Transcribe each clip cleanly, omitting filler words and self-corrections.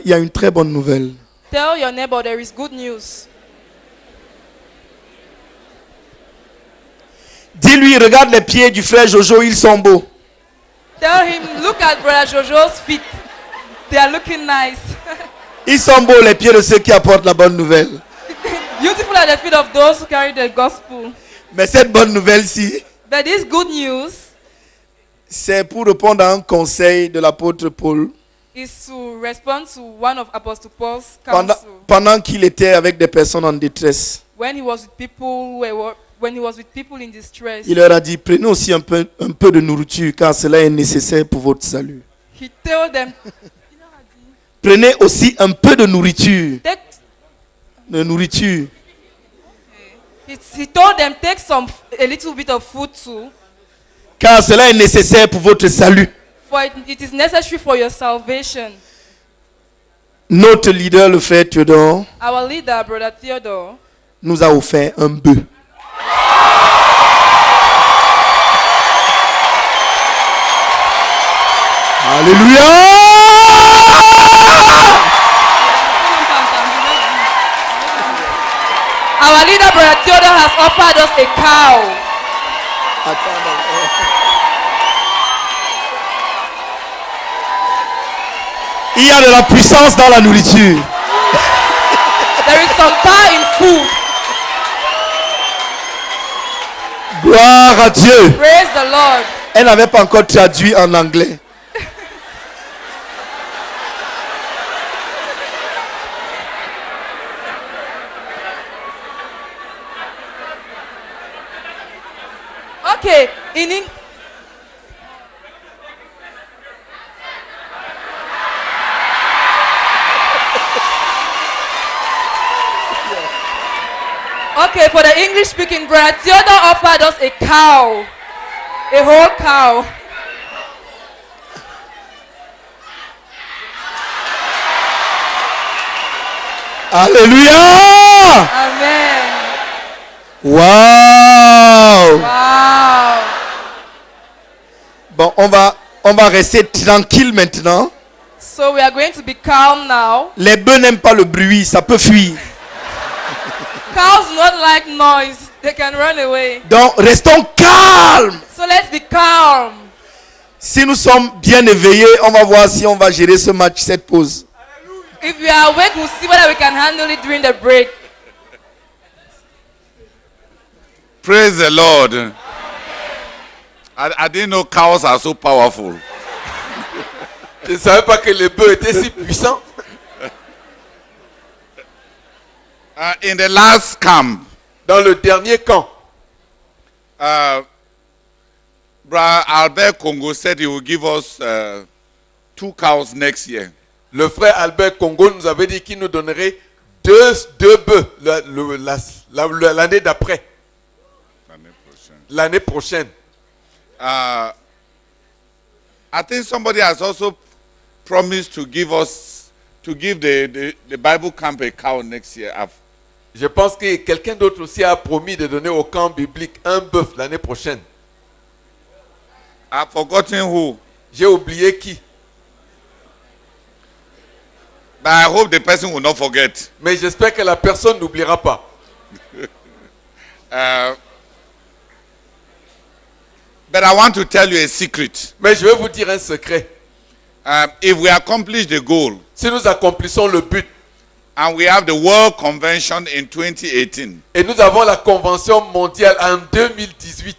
il y a une très bonne nouvelle. Tell your neighbor there is good news. Dis-lui, regarde les pieds du frère Jojo, ils sont beaux. Tell him, look at Brother Jojo's feet. They are looking nice. Ils sont beaux les pieds de ceux qui apportent la bonne nouvelle. Beautiful are the feet of those who carry the gospel. Mais cette bonne nouvelle-ci, But this good news c'est pour répondre à un conseil de l'apôtre Paul is to respond to one of Apostle Paul's counsel pendant qu'il était avec des personnes en détresse. when he was with people when he was with people in distress. Il leur a dit, prenez aussi un peu de nourriture car cela est nécessaire pour votre salut. He told them, Prenez aussi un peu de nourriture. take, De nourriture. he told them, take a little bit of food too, Car cela est nécessaire pour votre salut. for it is necessary for your salvation. Notre leader, le frère Théodore, Our leader, Brother Theodore, nous a offert un bœuf. Alléluia! our leader, Brother Theodore, has offered us a cow. Il y a de la puissance dans la nourriture. There is some power in food. Gloire à Dieu. Praise the Lord. Elle n'avait pas encore traduit en anglais. Okay, Okay, for the English speaking, Brother Theodore offered us a cow. A whole cow. Alléluia! Amen. Wow! Wow. Bon, on va rester tranquille maintenant. So we are going to be calm now. Les bœufs n'aiment pas le bruit, ça peut fuir. Cows do not like noise. They can run away. Donc, restons calmes. So let's be calm. Si nous sommes bien éveillés, on va voir si on va gérer ce match, cette pause. If we are awake, we'll see whether we can handle it during the break. Praise the Lord. I didn't know cows are so powerful. Je ne savais pas que les bœufs étaient si puissants. In the last camp, Dans le dernier camp, Brother Albert Congo said he will give us 2 cows next year. le frère Albert Congo nous avait dit qu'il nous donnerait deux bœufs l'année d'après, l'année prochaine. I think somebody has also promised to give the Bible camp a cow next year. Je pense que quelqu'un d'autre aussi a promis de donner au camp biblique un bœuf l'année prochaine. I've forgotten who, J'ai oublié qui, but I hope the person will not forget. mais j'espère que la personne n'oubliera pas. But I want to tell you a secret. Mais je vais vous dire un secret. If we accomplish the goal, Si nous accomplissons le but and we have the World Convention in 2018, et nous avons la convention mondiale en 2018,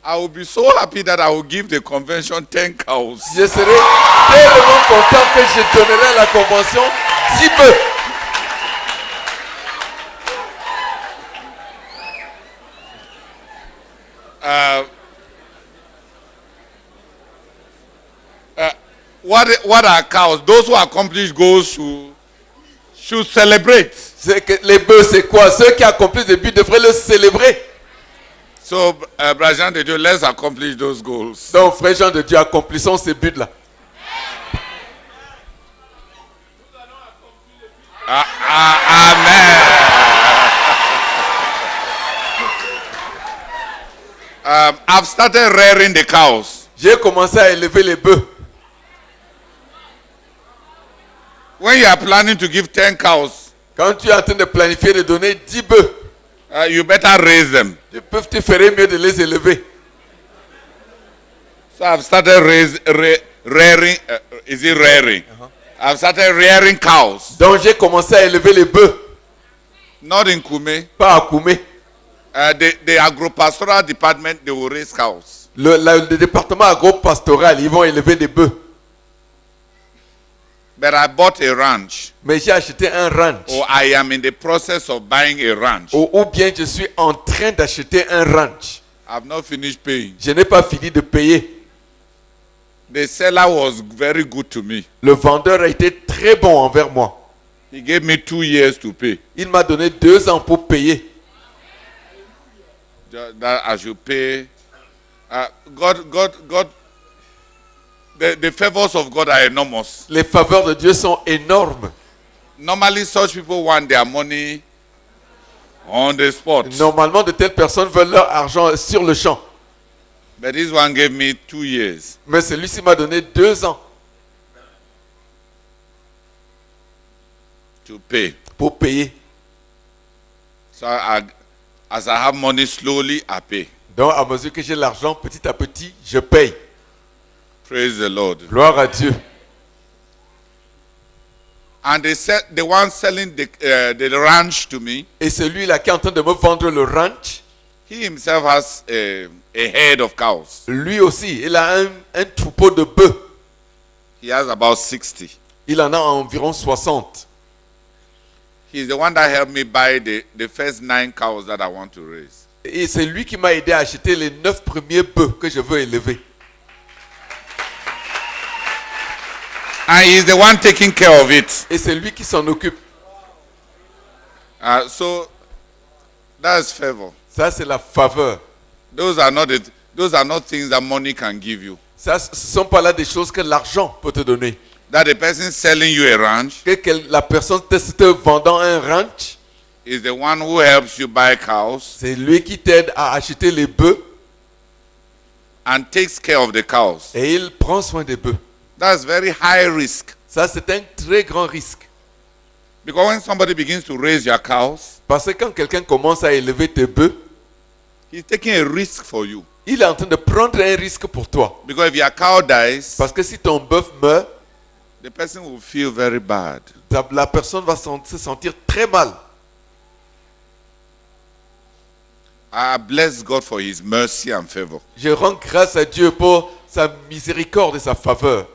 I will be so happy that I will give the convention 10 cows. je serai tellement content que je donnerai à la convention 6 bœufs. What are cows? Those who accomplish goals should celebrate. C'est que les bœufs, c'est quoi? Ceux qui accomplissent des buts devraient le célébrer. So, Brother Jean de Dieu, let's accomplish those goals. Donc, frère Jean de Dieu, accomplissons ces buts-là. Amen. I've started rearing the cows. J'ai commencé à élever les bœufs. When you are planning to give 10 cows, Quand tu es en train de planifier de donner 10 bœufs, you better raise them. tu ferais mieux de les élever. So I've started rearing. Is it rearing? I've started rearing cows. Donc j'ai commencé à élever les bœufs, Not in Kume. pas à Koumé. The agro-pastoral department, they will raise cows. Le département agro-pastoral, ils vont élever des bœufs. But I bought a ranch. Mais j'ai acheté un ranch. Or I am in the process of buying a ranch. Ou bien je suis en train d'acheter un ranch. I've not finished paying. Je n'ai pas fini de payer. The seller was very good to me. Le vendeur a été très bon envers moi. He gave me 2 years to pay. Il m'a donné 2 ans pour payer. That I should pay. The favors of God are enormous. Les faveurs de Dieu sont énormes. Normally, such people want their money on the spot. Normalement, de telles personnes veulent leur argent sur le champ. But this one gave me 2 years. Mais celui-ci m'a donné 2 ans To pay. pour payer. So as I have money, slowly I pay. Donc, à mesure que j'ai l'argent, petit à petit, je paye. Praise the Lord. Gloire à Dieu. And the one selling the ranch to me, Et celui-là qui est en train de me vendre le ranch, he himself has a herd of cows. lui aussi, il a un troupeau de bœufs. He has about 60. Il en a environ 60. He's the one that helped me buy the first 9 cows that I want to raise. Et c'est lui qui m'a aidé à acheter les 9 premiers bœufs que je veux élever. And he's the one taking care of it. Et c'est lui qui s'en occupe. So that's favor. Ça, c'est la faveur. Those are not things that money can give you. Ça, ce ne sont pas là des choses que l'argent peut te donner. That the person selling you a ranch La personne te vendant un ranch, is the one who helps you buy cows c'est lui qui t'aide à acheter les bœufs and takes care of the cows. et il prend soin des bœufs. That's very high risk. Ça, c'est un très grand risque. Because when somebody begins to raise your cows, Parce que quand quelqu'un commence à élever tes bœufs, he's taking a risk for you. il est en train de prendre un risque pour toi. Because if your cow dies, Parce que si ton bœuf meurt, the person will feel very bad. la personne va se sentir très mal. I bless God for his mercy and favor. Je rends grâce à Dieu pour sa miséricorde et sa faveur.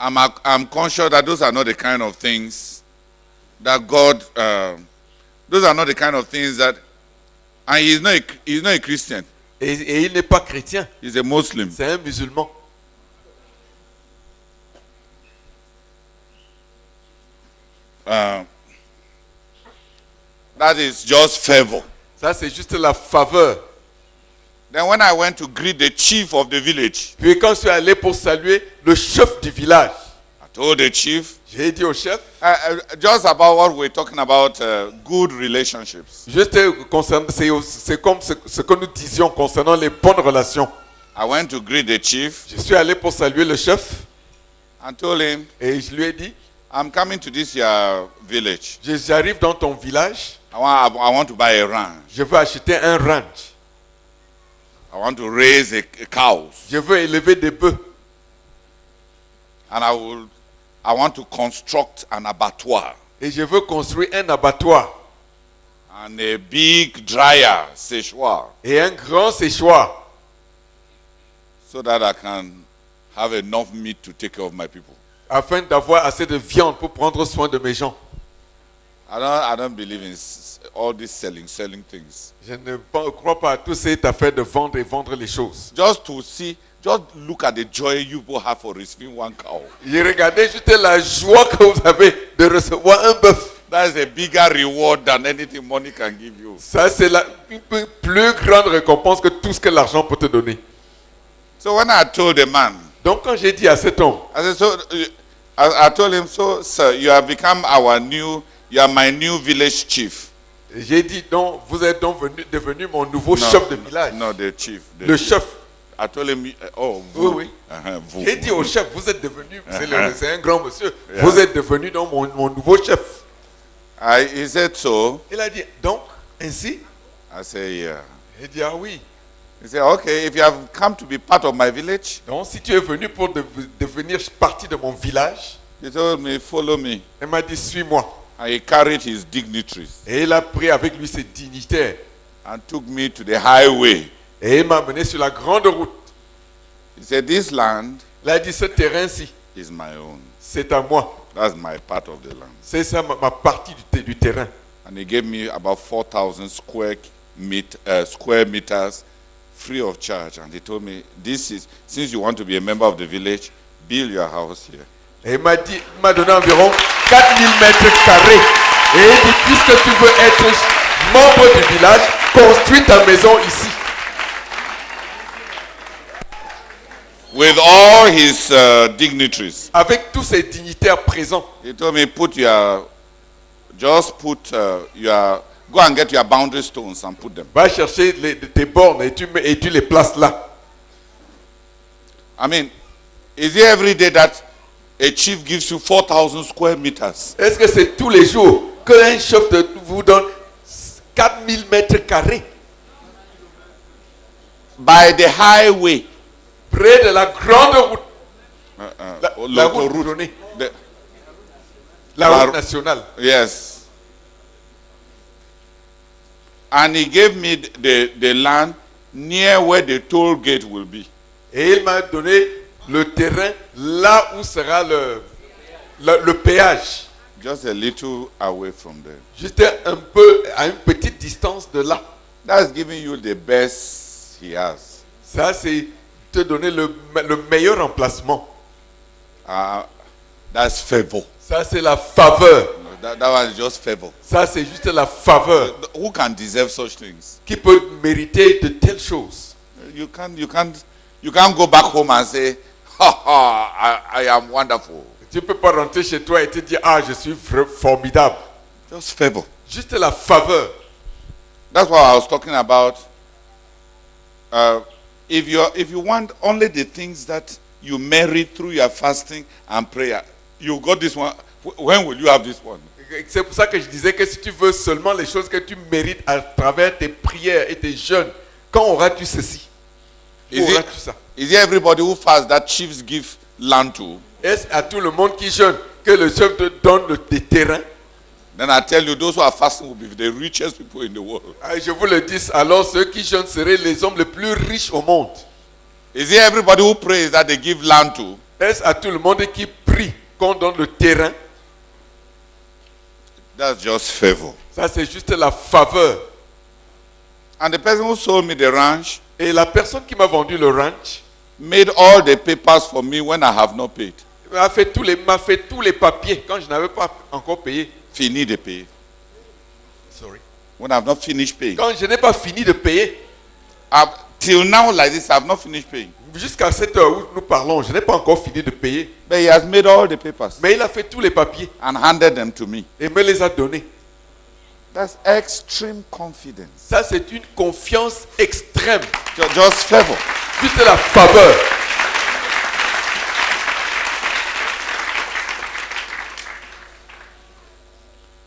I'm conscious that those are not the kind of things that God, those are not the kind of things that, and he's not a Christian. Et il n'est pas chrétien, He's a Muslim. c'est un musulman. That is just favor. Ça, c'est juste la faveur. Then when I went to greet the chief of the village, Puis quand je suis allé pour saluer le chef du village, I told the chief, j'ai dit au chef, just about what we're talking about, good relationships. c'est comme ce que nous disions concernant les bonnes relations. I went to greet the chief Je suis allé pour saluer le chef and told him, et je lui ai dit, I'm coming to this your village. j'arrive dans ton village, I want to buy a ranch. je veux acheter un ranch. I want to raise a cows. Je veux élever des bœufs. And I want to construct an abattoir Et je veux construire un abattoir and a big dryer, séchoir, et un grand séchoir so that I can have enough meat to take care of my people. afin d'avoir assez de viande pour prendre soin de mes gens. I don't believe in all this selling things. Je ne crois pas à toute cette affaire de vendre et vendre les choses. Just look at the joy you people have for receiving one cow. J'ai regardé juste la joie que vous avez de recevoir un bœuf. That is a bigger reward than anything money can give you. Ça, c'est la plus grande récompense que tout ce que l'argent peut te donner. So when I told the man, Donc, quand j'ai dit à cet homme, I told him, so sir, you are my new village chief. j'ai dit, donc, vous êtes donc devenu mon nouveau chef de village. No, the chief. Le chef. I told him, oh, Oui, vous. oui. Vous. J'ai dit au chef, vous êtes devenu, c'est un grand monsieur, Yeah. vous êtes devenu donc mon nouveau chef. He said so. Il a dit, donc, ainsi? I said, yeah. Il dit, ah oui. He said, okay, if you have come to be part of my village, Donc, si tu es venu pour devenir partie de mon village, he told me, follow me. il m'a dit, suis-moi. And he carried his dignitaries Et il a pris avec lui ses dignitaires. and took me to the highway. Et il m'a mené sur la grande route. He said, this land Il a dit, ce terrain-ci, is my own. c'est à moi. That's my part of the land. C'est ça ma partie du terrain. And he gave me about 4,000 square meters free of charge. And he told me, this is, since you want to be a member of the village, build your house here. Et il m'a donné environ 4000 mètres carrés. Et il dit, puisque tu veux être membre du village, construis ta maison ici. With all his dignitaries. Avec tous ces dignitaires présents. He told me, go and get your boundary stones and put them. Va chercher tes bornes et tu les places là. I mean, is it every day that a chief gives you 4,000 square meters? Est-ce que c'est tous les jours qu'un chef vous donne 4000 mètres carrés? By the highway. Près de la grande route. La route route. donnée. The- La La- route nationale. Yes. And he gave me the land near where the toll gate will be. Et il m'a donné le terrain là où sera le péage. Just a little away from there. Juste un peu à une petite distance de là. That's giving you the best he has. Ça, c'est te donner le meilleur emplacement. That's favor. Ça, c'est la faveur. That one is just favor. Ça, c'est juste la faveur Who can deserve such things? qui peut mériter de telles choses. You can't go back home and say, I am wonderful. Tu ne peux pas rentrer chez toi et te dire, ah, je suis formidable. Just favor. Juste la faveur. That's what I was talking about. If you want only the things that you merit through your fasting and prayer, you got this one. When will you have this one? C'est pour ça que je disais que si tu veux seulement les choses que tu mérites à travers tes prières et tes jeûnes, quand auras-tu ceci? Où Is auras-tu ça? it everybody who fasts that chiefs give land to? Est-ce à tout le monde qui jeûne que le chef te donne des terrains? Then I tell you, those who are fasting will be the richest people in the world. Ah, je vous le dis, alors ceux qui jeûnent seraient les hommes les plus riches au monde. Is it everybody who prays that they give land to? Est-ce à tout le monde qui prie qu'on donne le terrain? That's just favor. Ça, c'est juste la faveur. And the person who sold me the ranch Et la personne qui m'a vendu le ranch made all the papers for me when I have not paid. m'a fait tous les papiers quand je n'avais pas encore payé. Fini de payer. Sorry. When I have not finished paying. Quand je n'ai pas fini de payer, Till now, like this, I have not finished paying. jusqu'à cette heure où nous parlons, je n'ai pas encore fini de payer. But he has made all the papers Mais il a fait tous les papiers and handed them to me. et me les a donnés. That's extreme confidence. Ça, c'est une confiance extrême. Just favor. Juste la faveur.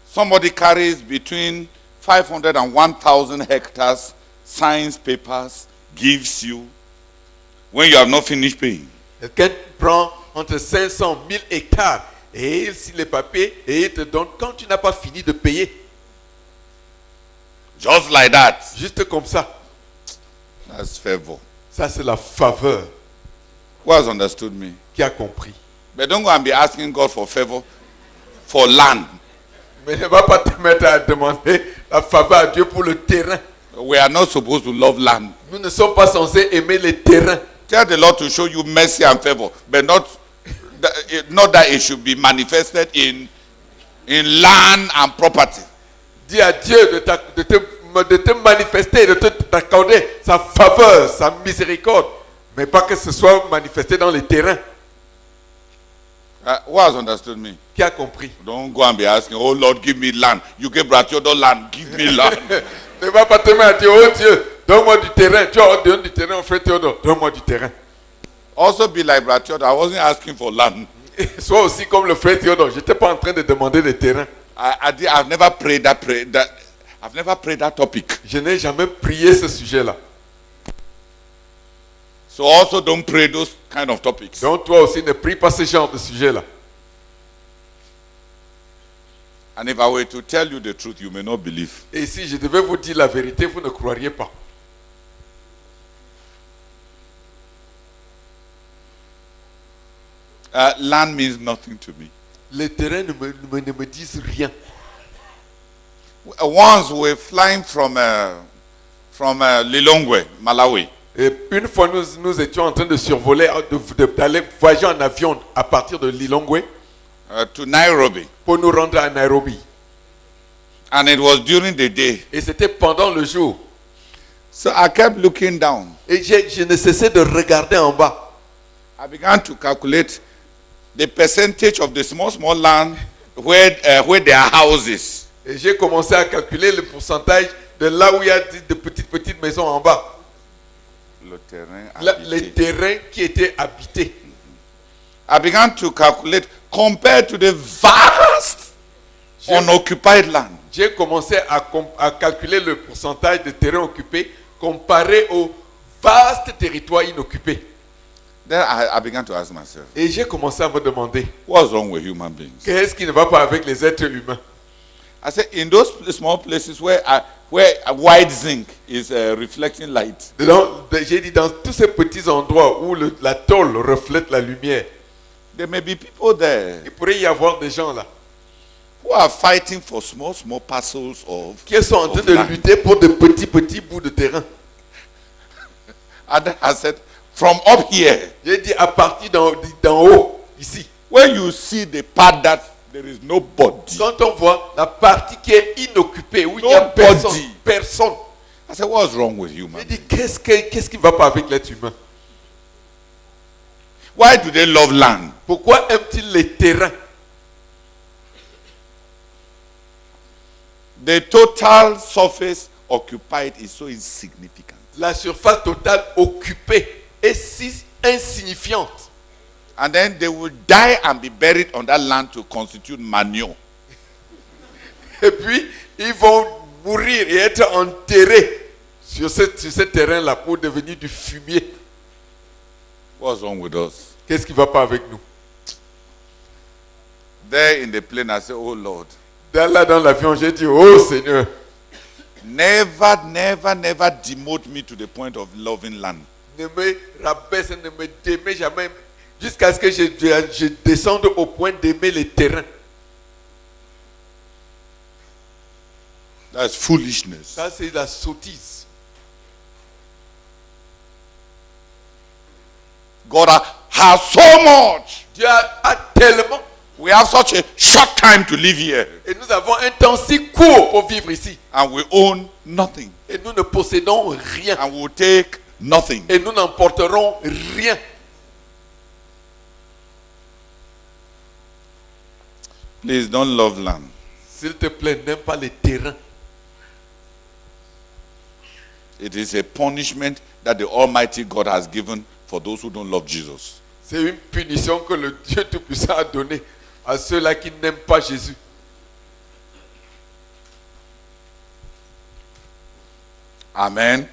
Somebody carries between 500 and 1,000 hectares, signs papers, gives you when you have not finished paying. Quelqu'un prend entre 500 000 hectares et il signe les papiers et il te donne quand tu n'as pas fini de payer. Just like that. Juste comme ça. That's favor. Ça, c'est la faveur. Who has understood me? Qui a compris. But don't go and be asking God for favor for land. Mais ne va pas te mettre à demander la faveur à Dieu pour le terrain. We are not supposed to love land. Nous ne sommes pas censés aimer les terrains. Tell the Lord to show you mercy and favor, but not that it should be manifested in land and property. Dis à Dieu de te manifester, de t'accorder sa faveur, sa miséricorde, mais pas que ce soit manifesté dans les terrains. Who has understood me? Qui a compris? Don't go and be asking, oh Lord, give me land. You gave Bratiodo land, give me land. Ne va pas te mettre à dire, oh Dieu, Donne-moi du terrain. Tu as donné du terrain au frère Théodore. Donne-moi du terrain. Also be like Brother Theodore. I wasn't asking for land. Sois aussi comme le frère Théodore. Je n'étais pas en train de demander des terrains. I've never prayed that I've never prayed that topic. Je n'ai jamais prié ce sujet-là. So also don't pray those kind of topics. Donc toi aussi ne prie pas ce genre de sujet-là. And if I were to tell you the truth, you may not believe. Et si je devais vous dire la vérité, vous ne croiriez pas. Land means nothing to me. Les terrains ne me disent rien. Once we were flying from Lilongwe, Malawi. Et une fois, nous étions en train de survoler, d'aller voyager en avion à partir de Lilongwe To Nairobi. pour nous rendre à Nairobi. And it was during the day. Et c'était pendant le jour. So I kept looking down. Et je ne cessais de regarder en bas. I began to calculate the percentage of the small land where there are houses. Et j'ai commencé à calculer le pourcentage de là où il y a de petites maisons en bas. Le terrain Les habité. terrains qui étaient habités. I began to calculate compared to the vast unoccupied land. J'ai commencé à calculer le pourcentage de terrains occupés comparé au vaste territoire inoccupé. Then I began to ask myself, Et j'ai commencé à me demander, what's wrong with human beings? qu'est-ce qui ne va pas avec les êtres humains? I said, in those small places where white zinc is reflecting light, J'ai dit, dans tous ces petits endroits où la tôle reflète la lumière, there may be people there il pourrait y avoir des gens là who are fighting for small parcels qui sont en train de land. lutter pour de petits bouts de terrain. And then I said, from up here, J'ai dit, à partir d'en haut, ici, when you see the part that there is nobody, quand on voit la partie qui est inoccupée, où il n'y a Nobody. personne, I said, what's wrong with j'ai human dit, beings? qu'est-ce qui ne va pas avec l'être humain? Why do they love land? Pourquoi aiment-ils les terrains? The total surface occupied is so insignificant. La surface totale occupée est si insignifiante. And then they will die and be buried on that land to constitute manure. Et puis, ils vont mourir et être enterrés sur ce terrain-là pour devenir du fumier. What's wrong with us? Qu'est-ce qui ne va pas avec nous? There in the plane, I said, oh Lord, Là, dans l'avion, j'ai dit, oh Seigneur, never demote me to the point of loving land. ne me rabaisse, ne me démets jamais, jusqu'à ce que je descende au point d'aimer les terrains. That's foolishness. Ça, c'est la sottise. God has so much. Dieu a tellement, We have such a short time to live here, et nous avons un temps si court pour vivre ici. and we own nothing, Et nous ne possédons rien. and we will take nothing. Et nous n'emporterons rien. Please don't love land. S'il te plaît, n'aime pas les terrains. It is a punishment that the Almighty God has given for those who don't love Jesus. C'est une punition que le Dieu Tout-Puissant a donnée à ceux-là qui n'aiment pas Jésus. Amen.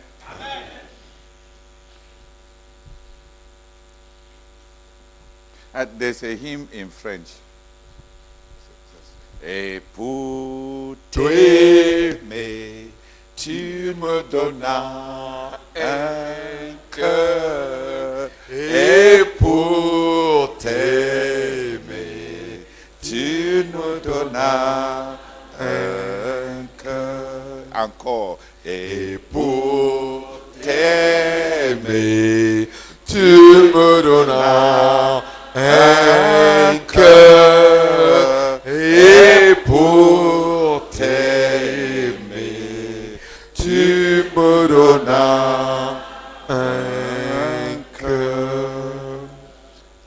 There's a hymn in French. Et pour t'aimer, tu me donnas un cœur. Et pour t'aimer, tu me donnas un cœur. Encore. Et pour t'aimer, Tu me donnas un cœur, et pour t'aimer, tu me donnas un cœur.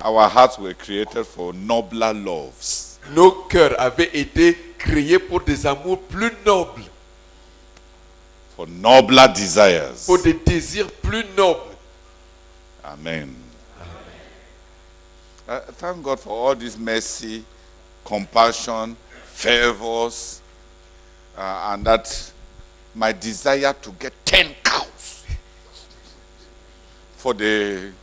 our hearts were created for nobler loves. Nos cœurs avaient été créés pour des amours plus nobles. for nobler desires. pour des désirs plus nobles. Amen. Thank God for all this mercy, compassion, favors, and that my desire to get 10 cows for the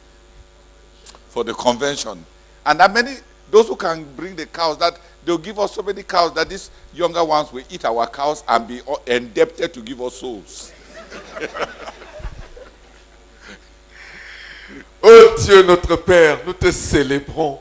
convention. And that many, those who can bring the cows, that they'll give us so many cows that these younger ones will eat our cows and be indebted to give us souls. Oh Dieu notre Père, nous te célébrons.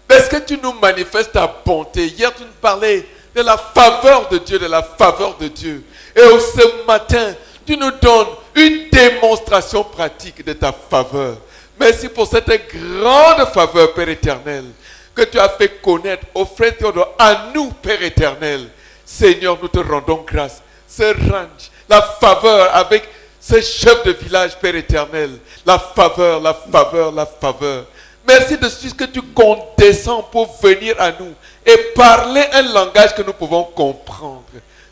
Est-ce que tu nous manifestes ta bonté? Hier tu nous parlais de la faveur de Dieu, de la faveur de Dieu. Et ce matin, tu nous donnes une démonstration pratique de ta faveur. Merci pour cette grande faveur, Père éternel, que tu as fait connaître aux frères Théodore, à nous, Père éternel. Seigneur, nous te rendons grâce. Ce ranch, la faveur avec ce chef de village, Père éternel. La faveur, la faveur, la faveur. Merci de ce que tu condescends pour venir à nous et parler un langage que nous pouvons comprendre.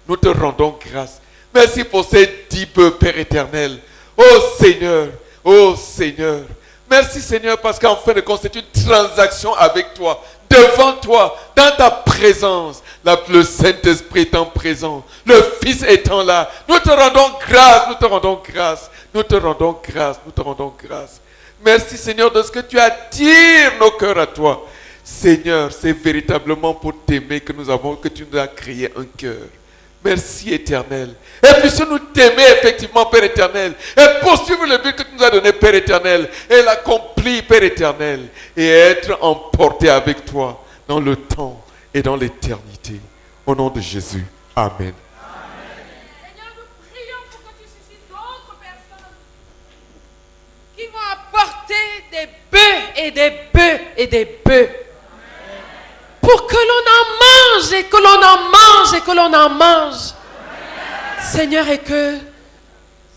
Nous te rendons grâce. Merci pour ces 10 bœufs, Père éternel. Oh Seigneur, oh Seigneur. Merci Seigneur parce qu'en fin de compte, c'est une transaction avec toi, devant toi, dans ta présence. Le Saint-Esprit étant présent, le Fils étant là. Nous te rendons grâce, nous te rendons grâce, nous te rendons grâce, nous te rendons grâce. Merci Seigneur de ce que tu attires nos cœurs à toi. Seigneur, c'est véritablement pour t'aimer que tu nous as créé un cœur. Merci éternel. Et puissions-nous t'aimer effectivement, Père éternel. Et poursuivre le but que tu nous as donné, Père éternel. Et l'accomplir, Père éternel. Et être emporté avec toi dans le temps et dans l'éternité. Au nom de Jésus. Amen. Seigneur, nous prions pour que tu suscites d'autres personnes qui vont apporter des bœufs et des bœufs et des bœufs. Pour que l'on en mange et que l'on en mange et que l'on en mange. Seigneur, et que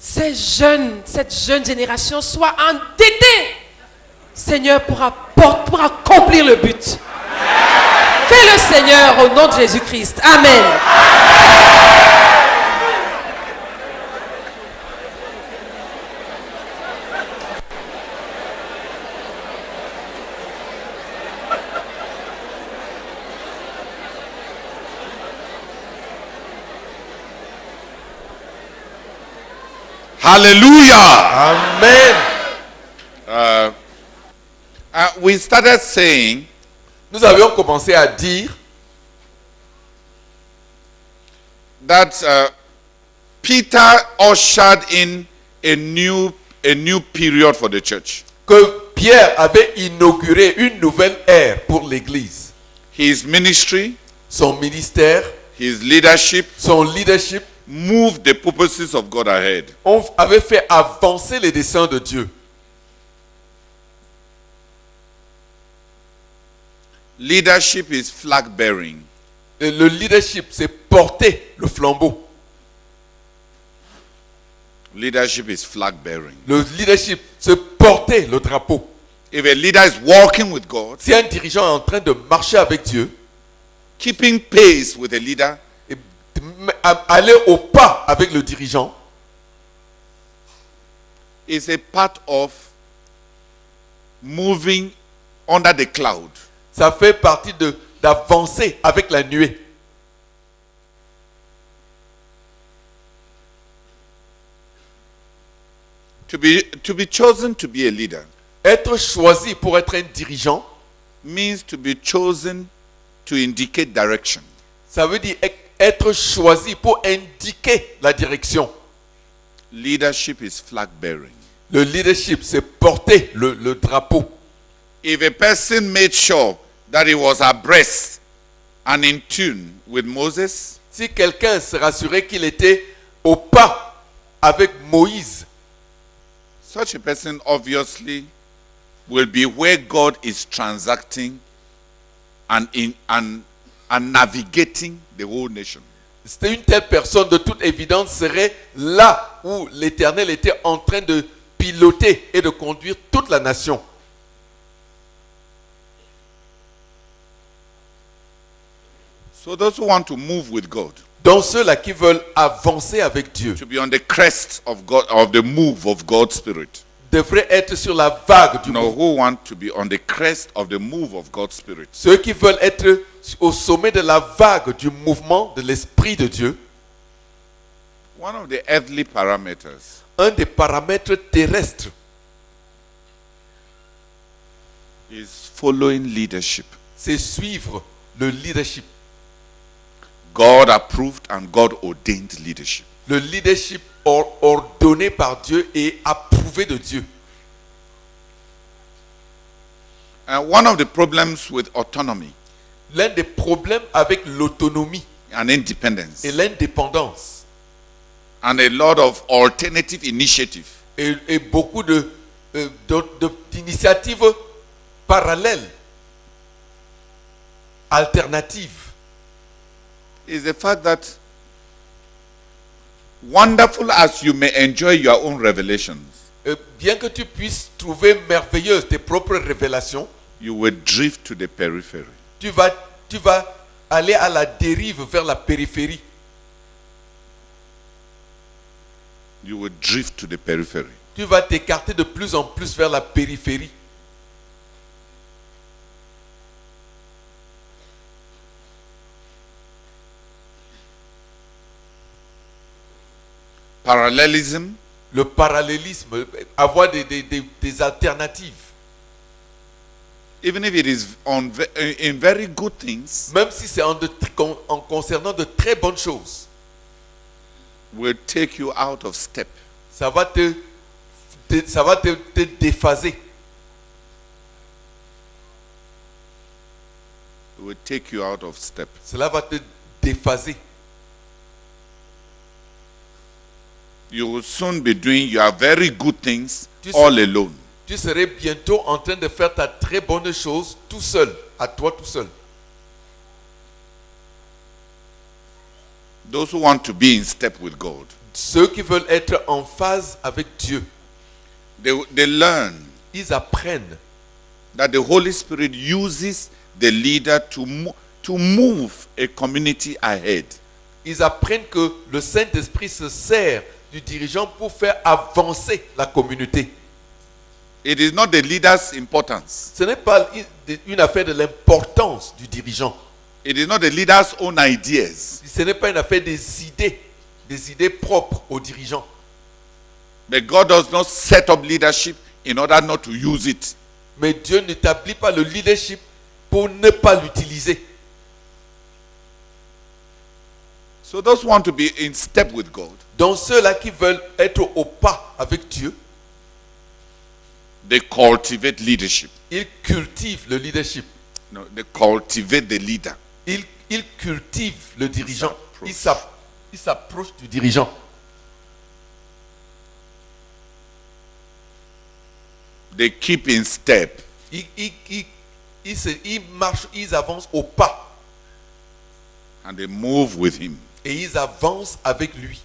cette jeune génération soit endettée, Seigneur, pour accomplir le but. Fais-le, Seigneur, au nom de Jésus-Christ. Amen. Hallelujah. Amen. We started saying Nous avions commencé à dire that Peter ushered in a new period for the church. que Pierre avait inauguré une nouvelle ère pour l'Église. His ministry, Son ministère, his leadership son leadership, moved the purposes of God ahead. avait fait avancer les desseins de Dieu. Leadership is flag bearing. Et le leadership, c'est porter le flambeau. Leadership is flag bearing. Le leadership, c'est porter le drapeau. If a leader is walking with God, Si un dirigeant est en train de marcher avec Dieu, keeping pace with a leader, et aller au pas avec le dirigeant, is a part of moving under the cloud. ça fait partie d'avancer avec la nuée. To be chosen to be a leader Être choisi pour être un dirigeant, means to be chosen to indicate direction. ça veut dire être choisi pour indiquer la direction. Leadership is flag bearing. Le leadership, c'est porter le drapeau. If a person made sure that he was abreast and in tune with Moses, Si quelqu'un se rassurait qu'il était au pas avec Moïse, such a person obviously will be where God is transacting and navigating the whole nation. c'était une telle personne de toute évidence serait là où l'Éternel était en train de piloter et de conduire toute la nation. So those who want to move with God, Dans ceux-là qui veulent avancer avec Dieu, to be on the crest of God, of the move of God's Spirit. devraient être sur la vague du No, mouvement. who want to be on the crest of the move of God's Spirit. Ceux qui veulent être au sommet de la vague du mouvement de l'Esprit de Dieu, One of the earthly parameters un des paramètres terrestres, is following leadership. c'est suivre le leadership. God approved and God ordained leadership. Le leadership ordonné par Dieu et approuvé de Dieu. And one of the problems with autonomy L'un des problèmes avec l'autonomie and independence et l'indépendance and a lot of alternative initiative et beaucoup d'initiatives parallèles, alternatives, is the fact that wonderful as you may enjoy your own revelations, bien que tu puisses trouver merveilleuses tes propres révélations, you will drift to the periphery. tu vas aller à la dérive vers la périphérie. You will drift to the periphery. Tu vas t'écarter de plus en plus vers la périphérie. Parallelism Le parallélisme, avoir des alternatives. even if it is in very good things, Même si c'est en concernant de très bonnes choses, will take you out of step. ça va te déphaser. It will take you out of step. Cela va te déphaser. You will soon be doing your very good things Tu all alone. Tu serais bientôt en train de faire ta très bonne chose tout seul, à toi tout seul. Those who want to be in step with God, Ceux qui veulent être en phase avec Dieu, they learn ils apprennent that the Holy Spirit uses the leader to move a community ahead. Ils apprennent que le Saint-Esprit se sert du dirigeant pour faire avancer la communauté. It is not the leader's importance. Ce n'est pas une affaire de l'importance du dirigeant. It is not the leader's own ideas. Ce n'est pas une affaire des idées propres au dirigeant. But God does not set up leadership in order not to use it. Mais Dieu n'établit pas le leadership pour ne pas l'utiliser. So those who want to be in step with God, Donc ceux-là qui veulent être au pas avec Dieu, they cultivate leadership. ils cultivent le leadership. No, they cultivate the leader. Ils cultivent le dirigeant. s'approchent. Ils s'approchent du dirigeant. They keep in step. Ils marchent, ils avancent au pas. And they move with him. Et ils avancent avec lui.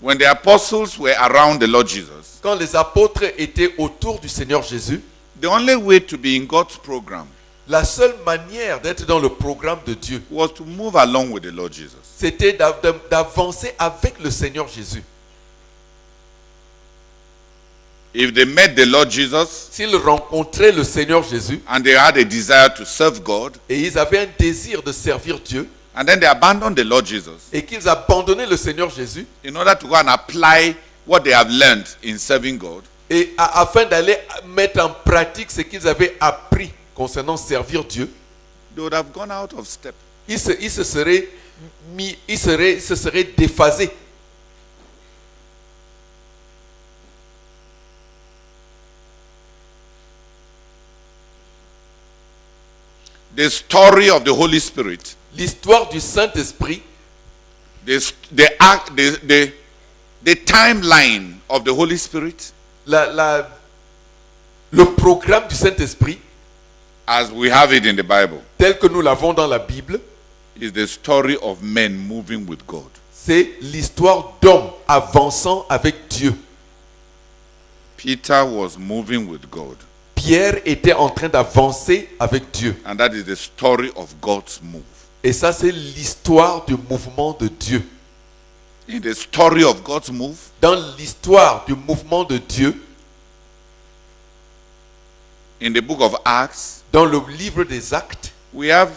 When the apostles were around the Lord Jesus, Quand les apôtres étaient autour du Seigneur Jésus, the only way to be in God's program la seule manière d'être dans le programme de Dieu, was to move along with the Lord Jesus. c'était d'avancer avec le Seigneur Jésus. If they met the Lord Jesus S'ils rencontraient le Seigneur Jésus and they had a desire to serve God, et ils avaient un désir de servir Dieu and then they abandoned the Lord Jesus et qu'ils abandonnaient le Seigneur Jésus in order to go and apply what they have learned in serving God, et afin d'aller mettre en pratique ce qu'ils avaient appris concernant servir Dieu, they would have gone out of step. ils se seraient déphasés. The story of the Holy Spirit, L'histoire du Saint-Esprit, the timeline of the Holy Spirit, le programme du Saint-Esprit, as we have it in the Bible, tel que nous l'avons dans la Bible, is the story of men moving with God. c'est l'histoire d'hommes avançant avec Dieu. Peter was moving with God, Pierre était en train d'avancer avec Dieu. and that is the story of God's move. Et ça, c'est l'histoire du mouvement de Dieu. In the story of God's move, Dans l'histoire du mouvement de Dieu, in the book of Acts, dans le livre des Actes, we have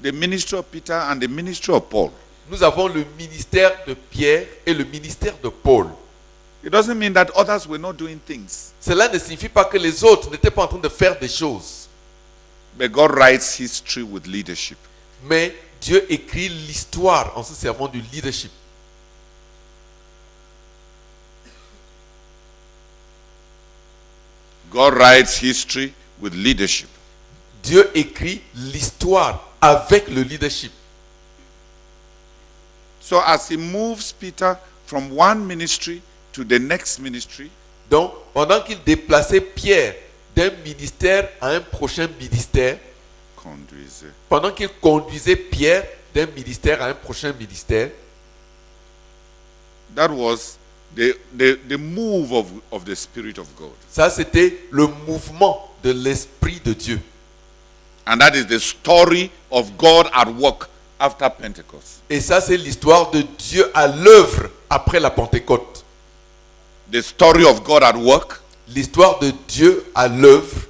the ministry of Peter and the ministry of Paul. nous avons le ministère de Pierre et le ministère de Paul. It doesn't mean that others were not doing things, Cela ne signifie pas que les autres n'étaient pas en train de faire des choses. but God writes history with leadership. Mais Dieu écrit l'histoire en se servant du leadership. God writes history with leadership. Dieu écrit l'histoire avec le leadership. So as he moves Peter from one ministry to the next ministry, Donc, pendant qu'il déplaçait Pierre d'un ministère à un prochain ministère, conduisez. pendant qu'il conduisait Pierre d'un ministère à un prochain ministère, That was the move of the Spirit of God. ça c'était le mouvement de l'Esprit de Dieu. And that is the story of God at work after Pentecost. Et ça c'est l'histoire de Dieu à l'œuvre après la Pentecôte. The story of God at work L'histoire de Dieu à l'œuvre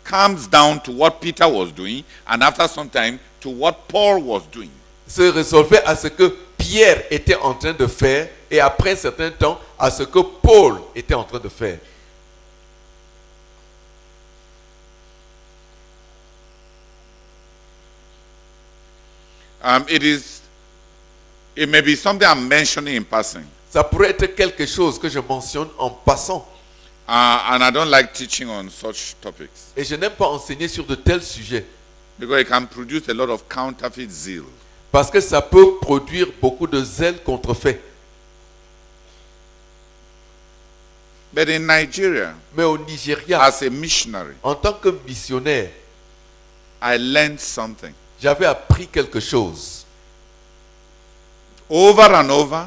comes down to what Peter was doing, and after some time to what Paul was doing. se résolvait à ce que Pierre était en train de faire et après un certain temps à ce que Paul était en train de faire. It may be something I'm mentioning in passing, Ça pourrait être quelque chose que je mentionne en passant. and I don't like teaching on such topics Et je n'aime pas enseigner sur de tels sujets because it can produce a lot of counterfeit zeal. parce que ça peut produire beaucoup de zèle contrefait. But in Nigeria, Mais au Nigeria, as a missionary, en tant que missionnaire, I learned something. j'avais appris quelque chose. Over and over,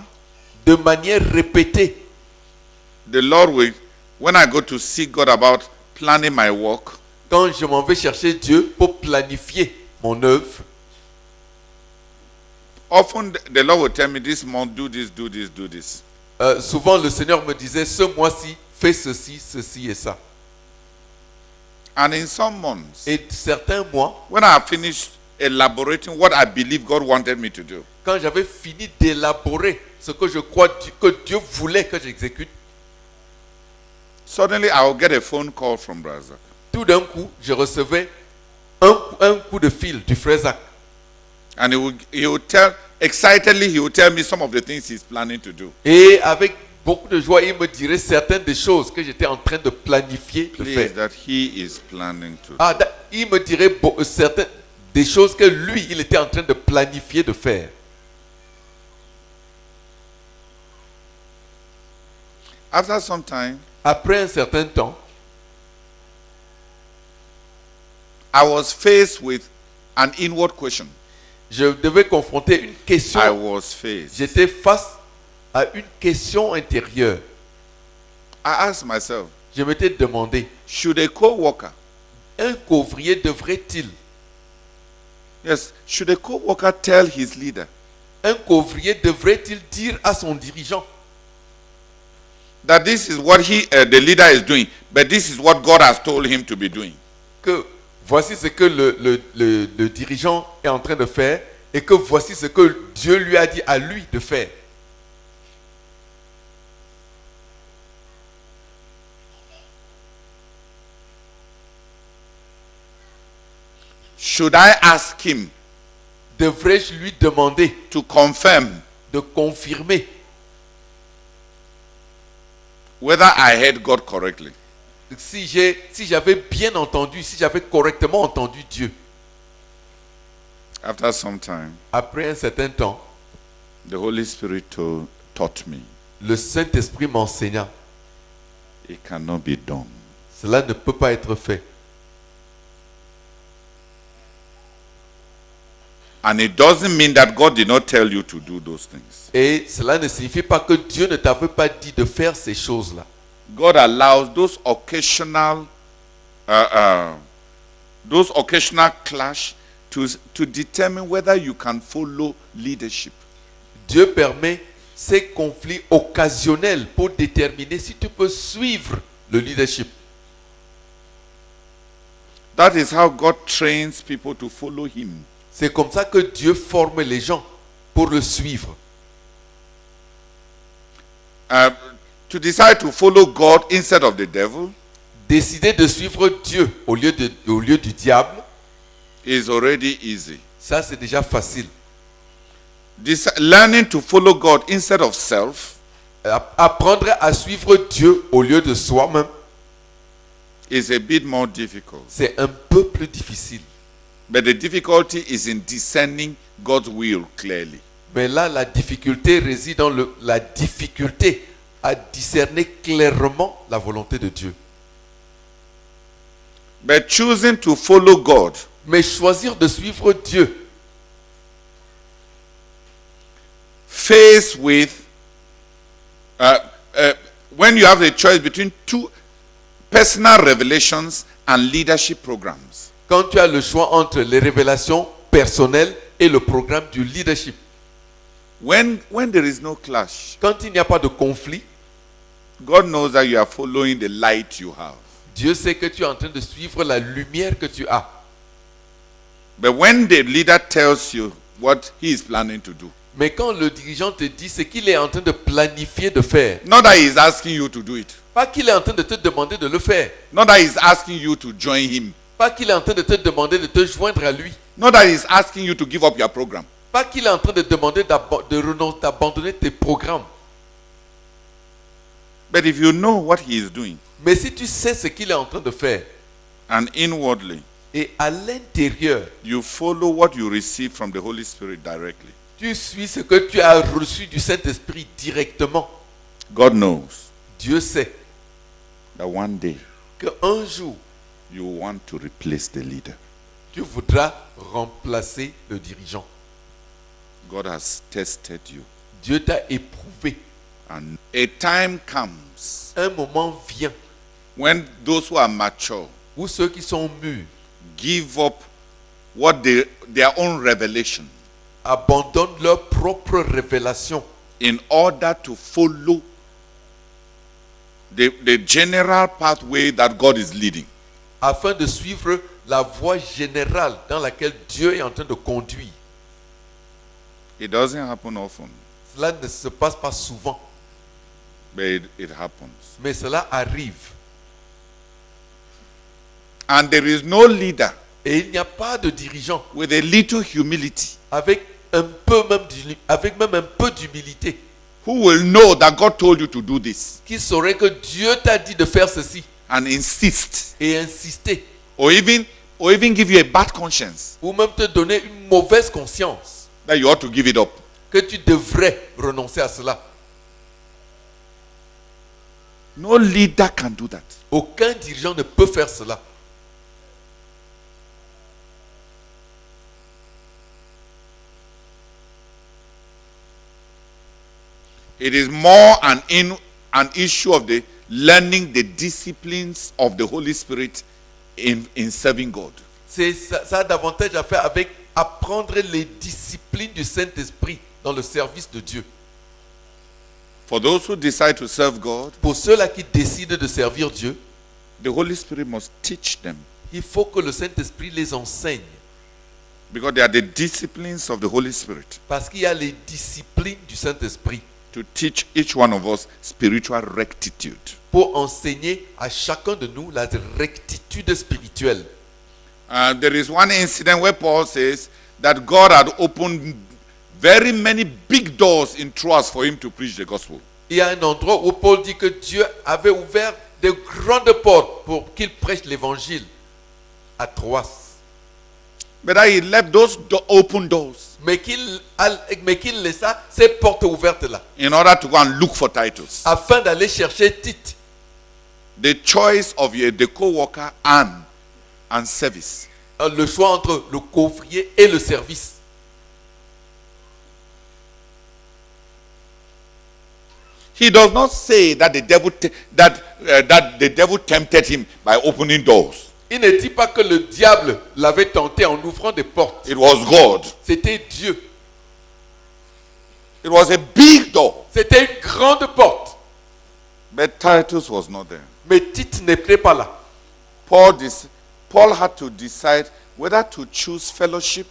De manière répétée, the Lord will, when I go to seek God about planning my work, quand je m'en vais chercher Dieu pour planifier mon œuvre, often the Lord will tell me this month, do this, do this, do this. souvent le Seigneur me disait, ce mois-ci, fais ceci, ceci et ça. And in some months, Et certains mois, when I have finished elaborating what I believe God wanted me to do, quand j'avais fini d'élaborer ce que je crois que Dieu voulait que j'exécute, suddenly I will get a phone call from Brazil. tout d'un coup, je recevais un coup de fil du frère Zach. And he would tell, excitedly, he would tell me some of the things he's planning to do. Et avec beaucoup de joie, il me dirait certaines des choses que j'étais en train de planifier de Please, faire. that he is planning to do. Il me dirait certaines des choses que lui, il était en train de planifier de faire. After some time, Après un certain temps, I was faced with an inward question. je devais confronter une question. I was faced. J'étais face à une question intérieure. I asked myself, Je m'étais demandé, should a co-worker, un couvrier devrait-il, should a co-worker tell his leader un couvrier devrait-il dire à son dirigeant that this is what the leader is doing, but this is what God has told him to be doing? que voici ce que le dirigeant est en train de faire et que voici ce que Dieu lui a dit à lui de faire. Should I ask him Devrais-je lui demander to confirm de confirmer whether I heard God correctly? si j'avais bien entendu, si j'avais correctement entendu Dieu? After some time, Après un certain temps, the Holy Spirit taught me le Saint-Esprit m'enseigna. it cannot be done. Cela ne peut pas être fait. And it doesn't mean that God did not tell you to do those things. Et cela ne signifie pas que Dieu ne t'avait pas dit de faire ces choses-là. God allows those occasional clash to determine whether you can follow leadership. Dieu permet ces conflits occasionnels pour déterminer si tu peux suivre le leadership. That is how God trains people to follow him. C'est comme ça que Dieu forme les gens pour le suivre. To decide to follow God instead of the devil Décider de suivre Dieu au lieu du diable, is already easy. ça c'est déjà facile. Learning to follow God instead of self Apprendre à suivre Dieu au lieu de soi-même, is a bit more difficult. c'est un peu plus difficile. But the difficulty is in discerning God's will clearly. Mais là, la difficulté réside dans la difficulté à discerner clairement la volonté de Dieu. But choosing to follow God Mais choisir de suivre Dieu, faced with when you have a choice between two personal revelations and leadership programs. quand tu as le choix entre les révélations personnelles et le programme du leadership, When there is no clash, quand il n'y a pas de conflit, God knows that you are following the light you have. Dieu sait que tu es en train de suivre la lumière que tu as. But when the leader tells you what he is planning to do, Mais quand le dirigeant te dit ce qu'il est en train de planifier de faire, not that he is asking you to do it, pas qu'il est en train de te demander de le faire, not that he is asking you to join him, pas qu'il est en train de te demander de te joindre à lui, not that he is asking you to give up your program, pas qu'il est en train de demander d'abandonner tes programmes. but if you know what he is doing, Mais si tu sais ce qu'il est en train de faire, and inwardly et à l'intérieur, you follow what you receive from the Holy Spirit directly, tu suis ce que tu as reçu du Saint-Esprit directement, God knows Dieu sait that one day qu'un jour, you want to replace the leader. tu voudras remplacer le dirigeant. God has tested you, Dieu t'a éprouvé. and a time comes Un moment vient when those who are mature où ceux qui sont mûrs give up their own revelation abandonnent leur propre révélation in order to follow the general pathway that God is leading. afin de suivre la voie générale dans laquelle Dieu est en train de conduire. It doesn't happen often, Cela ne se passe pas souvent, but it happens. mais cela arrive. And there is no leader Et il n'y a pas de dirigeant with a little humility avec même un peu d'humilité who will know that God told you to do this qui saurait que Dieu t'a dit de faire ceci and insist, et insister, or even give you a bad conscience ou même te donner une mauvaise conscience that you ought to give it up. que tu devrais renoncer à cela. No leader can do that. Aucun dirigeant ne peut faire cela. It is more an issue of the learning the disciplines of the Holy Spirit in serving God. Ça a davantage à faire avec apprendre les disciplines du Saint-Esprit dans le service de Dieu. For those who decide to serve God, Pour ceux-là qui décident de servir Dieu, the Holy Spirit must teach them, il faut que le Saint-Esprit les enseigne. because they are the disciplines of the Holy Spirit, Parce qu'il y a les disciplines du Saint-Esprit to teach each one of us spiritual rectitude. pour enseigner à chacun de nous la rectitude spirituelle. There is one incident where Paul says that God had opened very many big doors in Troas for him to preach the gospel. Il y a un endroit où Paul dit que Dieu avait ouvert de grandes portes pour qu'il prêche l'évangile à Troas. But he left those open doors Mais qu'il laissa ces portes ouvertes là, in order to go and look for Titus, afin d'aller chercher Tite. the choice of the co-worker and service. Le choix entre le couvrier et le service. He does not say that the devil tempted him by opening doors. Il ne dit pas que le diable l'avait tenté en ouvrant des portes. It was God. C'était Dieu. It was a big door. C'était une grande porte. But Titus was not there. Mais Tite n'était pas là. Paul had to decide whether to choose fellowship,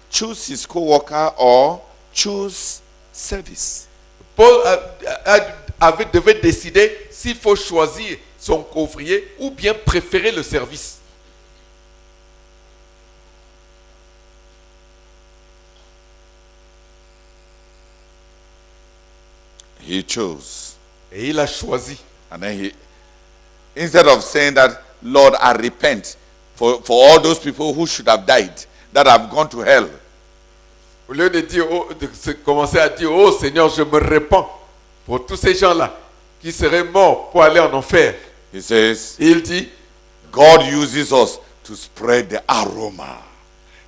choose his co-worker, or choose service. Paul devait décider s'il faut choisir son couvrier ou bien préférer le service. He chose. Et il a choisi. And then instead of saying that, Lord, I repent for all those people who should have died, that have gone to hell. Au lieu de dire, commencer à dire, oh Seigneur, je me répands pour tous ces gens-là qui seraient morts pour aller en enfer. He says, Il dit, God uses us to spread the aroma,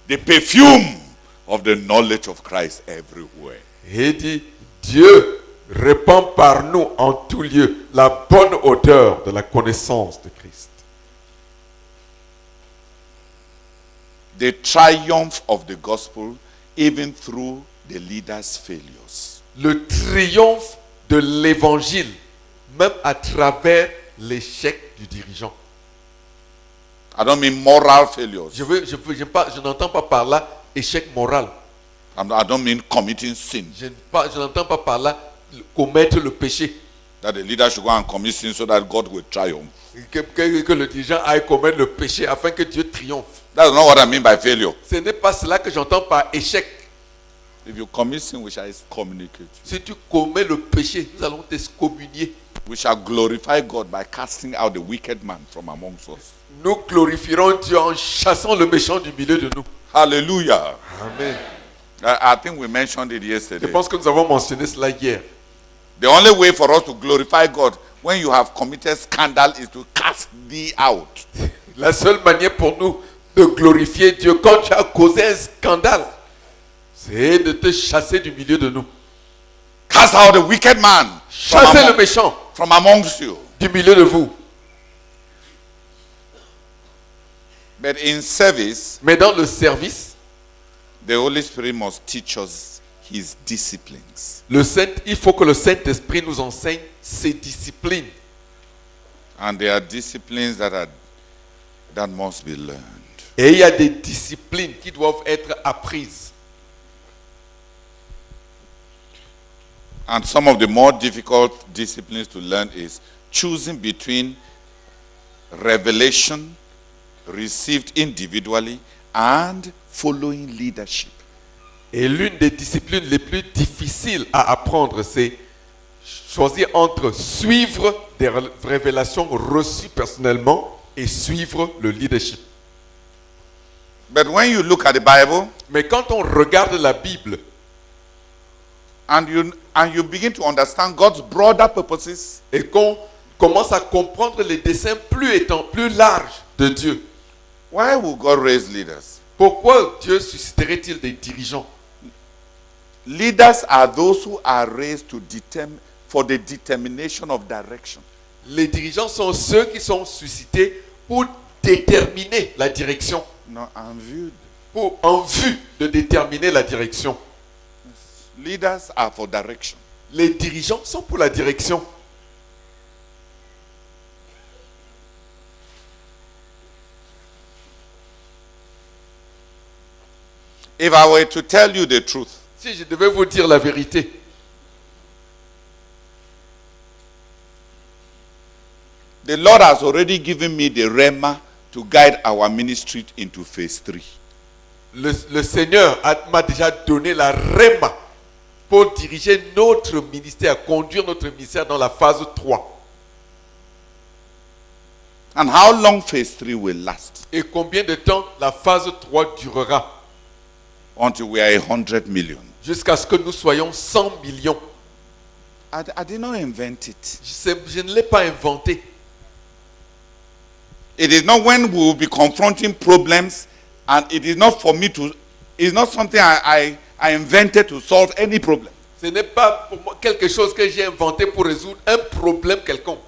the perfume of the knowledge of Christ everywhere. il dit, Dieu répand par nous en tout lieu la bonne odeur de la connaissance de Christ. The triumph of the gospel even through the leaders' failures. Le triomphe de l'évangile, même à travers l'échec du dirigeant. I don't mean moral failures. Je n'entends pas par là échec moral. I don't mean committing sin. Je n'entends pas par là commettre le péché. That the leader should go and commit sin so that God will triumph. Que le dirigeant aille commettre le péché afin que Dieu triomphe. That's not what I mean by failure. Ce n'est pas cela que j'entends par échec. If you commit sin, we shall excommunicate. Si tu commets le péché, nous allons t'excommunier. We shall glorify God by casting out the wicked man from amongst us. Nous glorifierons Dieu en chassant le méchant du milieu de nous. Hallelujah. Amen. I think we mentioned it Je yesterday. pense que nous avons mentionné cela hier. The only way for us to glorify God when you have committed scandal is to cast thee out. La seule manière pour nous de glorifier Dieu quand tu as causé un scandale, c'est de te chasser du milieu de nous. Cast out the wicked man Chasser le méchant from amongst you. du milieu de vous. But in service, Mais dans le service, the Holy Spirit must teach us his disciplines. il faut que le Saint-Esprit nous enseigne ses disciplines. And there are disciplines that must be learned. Et il y a des disciplines qui doivent être apprises. And some of the more difficult disciplines to learn is choosing between revelation received individually and following leadership. Et l'une des disciplines les plus difficiles à apprendre, c'est choisir entre suivre des révélations reçues personnellement et suivre le leadership. But when you look at the Bible Mais quand on regarde la Bible and you begin to understand God's broader purposes, et qu'on commence à comprendre les desseins plus larges de Dieu, why would God raise leaders? pourquoi Dieu susciterait-il des dirigeants? Leaders are those who are raised for the determination of direction. Les dirigeants sont ceux qui sont suscités pour déterminer la direction, No, en vue de déterminer la direction. Leaders are for direction. Les dirigeants sont pour la direction. If I were to tell you the truth, Si je devais vous dire la vérité, the Lord has already given me the rhema to guide our ministry into phase 3. le Seigneur m'a déjà donné la rhéma pour diriger notre ministère, conduire notre ministère dans la phase 3. And how long phase 3 will last? Et combien de temps la phase 3 durera? Until we are 100 million. Jusqu'à ce que nous soyons 100 millions. I did not invent it. Je ne l'ai pas inventé. It is not when we will be confronting problems, and it is not for me to, it's not something I invented to solve any problem. Ce n'est pas pour moi quelque chose que j'ai inventé pour résoudre un problème quelconque.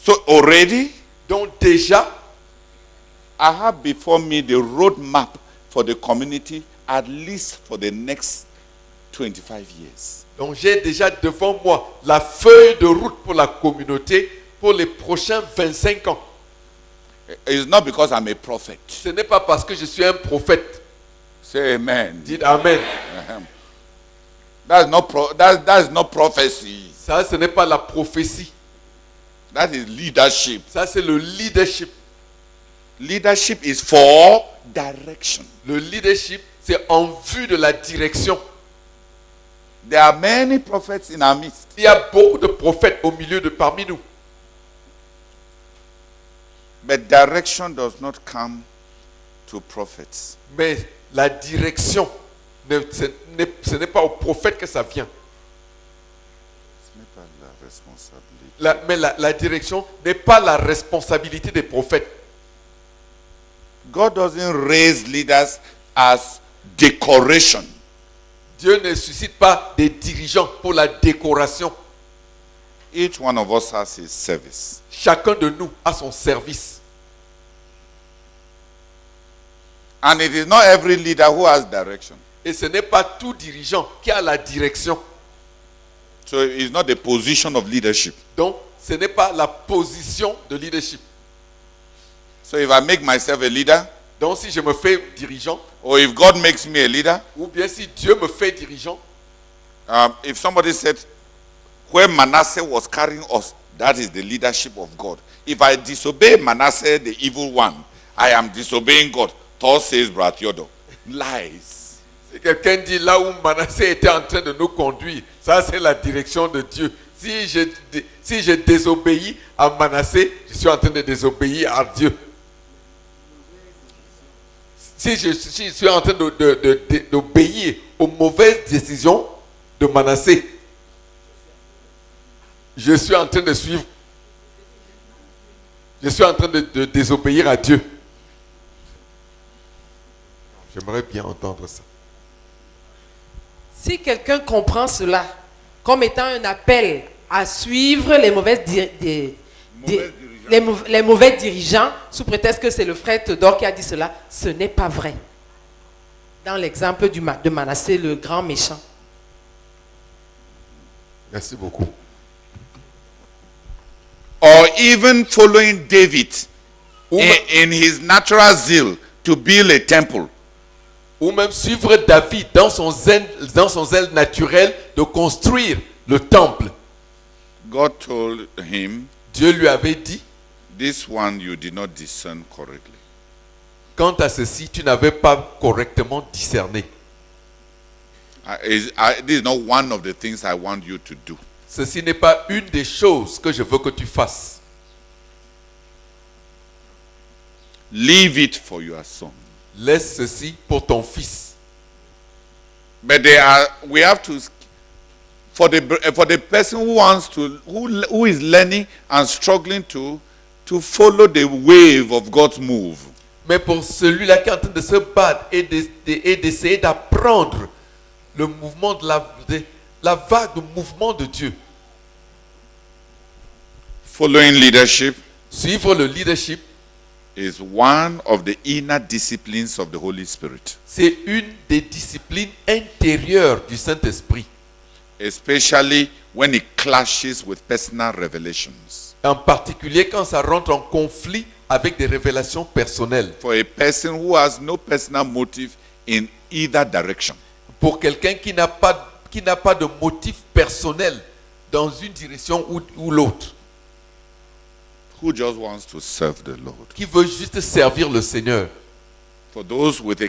So already, Donc déjà, I have before me the roadmap for the community at least for the next 25 years. donc j'ai déjà devant moi la feuille de route pour la communauté pour les prochains 25 ans. It's not because I'm a prophet. Ce n'est pas parce que je suis un prophète. Say amen. Dites Amen. That's not prophecy. Ça, ce n'est pas la prophétie. That is leadership. Ça, c'est le leadership. Leadership is for direction. Le leadership, c'est en vue de la direction. There are many prophets in our midst. Il y a beaucoup de prophètes au milieu de parmi nous. But direction does not come to prophets. Mais la direction, ce n'est pas au prophète que ça vient. Ce n'est pas la responsabilité. Mais la direction n'est pas la responsabilité des prophètes. God doesn't raise leaders as decoration. Dieu ne suscite pas des dirigeants pour la décoration. Each one of us has his service. Chacun de nous a son service. And it is not every leader who has direction. Et ce n'est pas tout dirigeant qui a la direction. So it's not the position of leadership. Donc, ce n'est pas la position de leadership. So if I make myself a leader, Donc, si je me fais dirigeant, or if God makes me a leader, ou bien si Dieu me fait dirigeant, if somebody said, where Manasseh was carrying us, that is the leadership of God. If I disobey Manasseh, the evil one, I am disobeying God. Thus says Bratiodo. Lies. si quelqu'un dit là où Manassé était en train de nous conduire, ça c'est la direction de Dieu. Si je désobéis à Manassé, je suis en train de désobéir à Dieu. Si je suis en train d'obéir aux mauvaises décisions de Manassé, je suis en train de suivre. Je suis en train de désobéir à Dieu. J'aimerais bien entendre ça. Si quelqu'un comprend cela comme étant un appel à suivre les les mauvais dirigeants, sous prétexte que c'est le frère Théodore qui a dit cela, ce n'est pas vrai. Dans l'exemple de Manassé, le grand méchant. Merci beaucoup. Or even following David in his natural zeal to build a temple. Ou même suivre David dans son zèle naturel de construire le temple. God told him, Dieu lui avait dit, this one you did not discern correctly. quant à ceci, tu n'avais pas correctement discerné. This is not one of the things I want you to do. Ceci n'est pas une des choses que je veux que tu fasses. Leave it for your son. Laisse ceci pour ton fils. But we have to, for the person who wants to, who is learning and struggling to follow the wave of God's move. Mais pour celui-là qui est en train de se battre et d'essayer d'apprendre le mouvement de la vague de mouvement de Dieu. Following leadership Suivre le leadership, is one of the inner disciplines of the Holy Spirit. c'est une des disciplines intérieures du Saint-Esprit. Especially when it clashes with personal revelations. En particulier quand ça rentre en conflit avec des révélations personnelles. For a person who has no personal motive in either direction. Pour quelqu'un qui n'a pas de motif personnel dans une direction ou l'autre. Who just wants to serve the Lord. Qui veut juste servir le Seigneur. For those with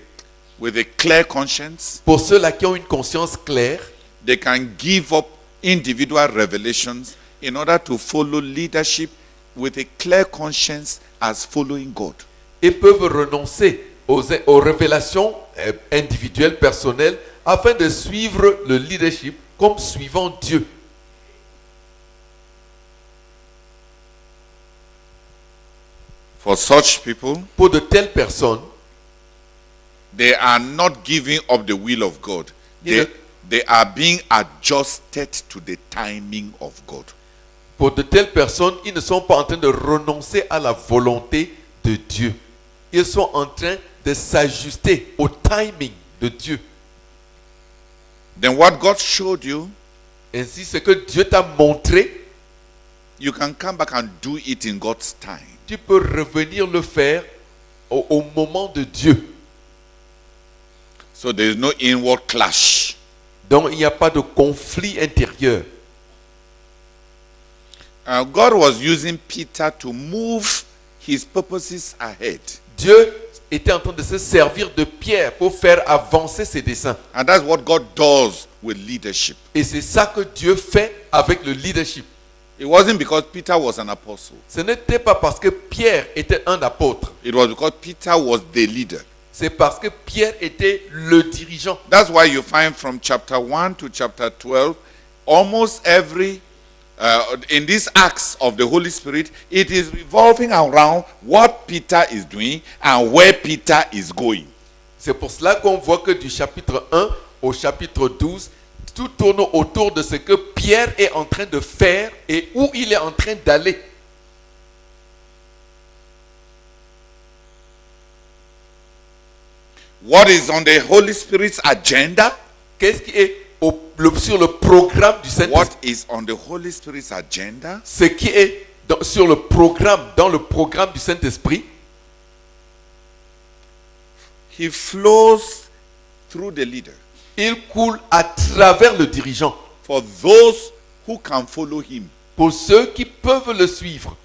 a clear conscience, Pour ceux-là qui ont une conscience claire, they can give up individual revelations in order to follow leadership with a clear conscience as following God. et peuvent renoncer aux révélations individuelles, personnelles, afin de suivre le leadership comme suivant Dieu. For such people, Pour de telles personnes, they are not giving up the will of God. They are being adjusted to the timing of God. pour de telles personnes, ils ne sont pas en train de renoncer à la volonté de Dieu. Ils sont en train de s'ajuster au timing de Dieu. Then what God showed you, Ainsi, ce que Dieu t'a montré, you can come back and do it in God's time. tu peux revenir le faire au moment de Dieu. So there is no inward clash. Donc, il n'y a pas de conflit intérieur. God was using Peter to move his purposes ahead. Dieu était en train de se servir de Pierre pour faire avancer ses desseins. And that's what God does with leadership. Et c'est ça que Dieu fait avec le leadership. It wasn't because Peter was an apostle. Ce n'était pas parce que Pierre était un apôtre. It was because Peter was the leader. C'est parce que Pierre était le dirigeant. That's why you find from chapter 1 to chapter 12, almost every, in these acts of the Holy Spirit, it is revolving around what Peter is doing and where Peter is going. C'est pour cela qu'on voit que du chapitre 1 au chapitre 12, tout tourne autour de ce que Pierre est en train de faire et où il est en train d'aller. What is on the Holy Spirit's agenda? Qu'est-ce qui est sur le programme du Saint-Esprit? What is on the Holy Spirit's agenda? Ce qui est sur le programme, dans le programme du Saint-Esprit, He flows through the leader il coule à travers le dirigeant. for those who can follow him. Pour ceux qui peuvent le suivre.